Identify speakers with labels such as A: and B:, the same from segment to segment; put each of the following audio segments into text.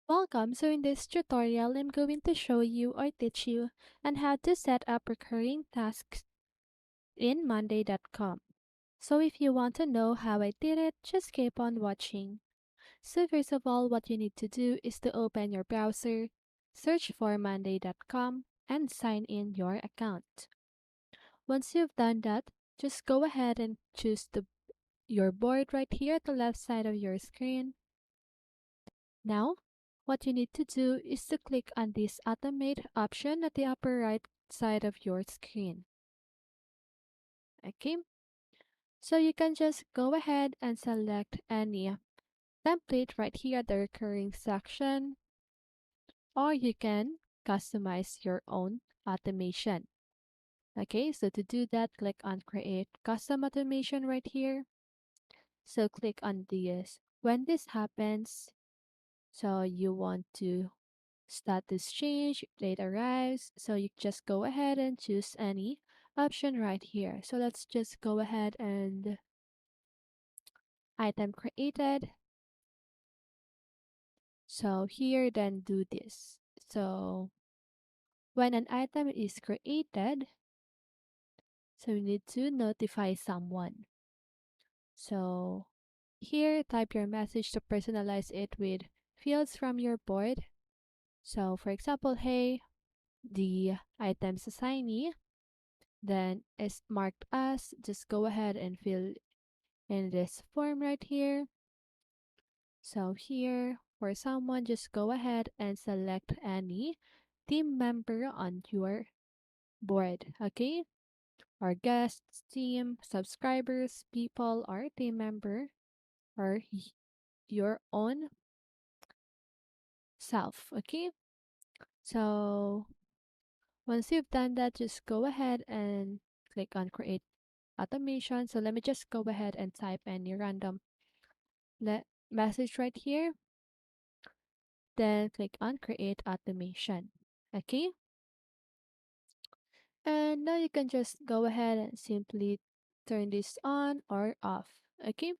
A: Welcome. So in this tutorial, I'm going to show you or teach you on how to set up recurring tasks in Monday.com. So if you want to know how I did it, just keep on watching. So first of all, what you need to do is to open your browser, search for Monday.com, and sign in your account. Once you've done that, just go ahead and choose your board right here at the left side of your screen. Now, what you need to do is to click on this automate option at the upper right side of your screen. Okay, so you can just go ahead and select any template right here at the recurring section, or you can customize your own automation. Okay, so to do that, click on create custom automation right here. So click on this. When this happens, so you want to status change, date arrives. So you just go ahead and choose any option right here. So let's just go ahead and item created. So here then do this. So when an item is created, so you need to notify someone. So here type your message to personalize it with fields from your board. So for example, hey, the item's assignee then is marked as, just go ahead and fill in this form right here. So here for someone, just go ahead and select any team member on your board. Okay, or guests, team, subscribers, people, or team member, or your own self. Okay, so once you've done that, just go ahead and click on create automation. So let me just go ahead and type any random message right here. Then click on create automation. Okay. And now you can just go ahead and simply turn this on or off. Okay.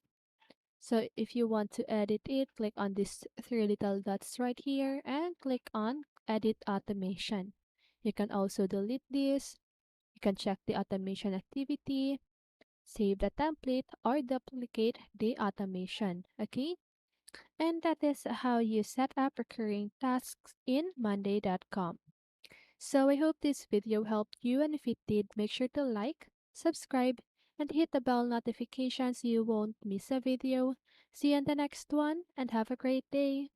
A: So if you want to edit it, click on these three little dots right here and click on edit automation. You can also delete this. You can check the automation activity, save the template, or duplicate the automation. Okay. And that is how you set up recurring tasks in Monday.com. So I hope this video helped you, and if it did, make sure to like, subscribe, and hit the bell notification so you won't miss a video. See you in the next one, and have a great day.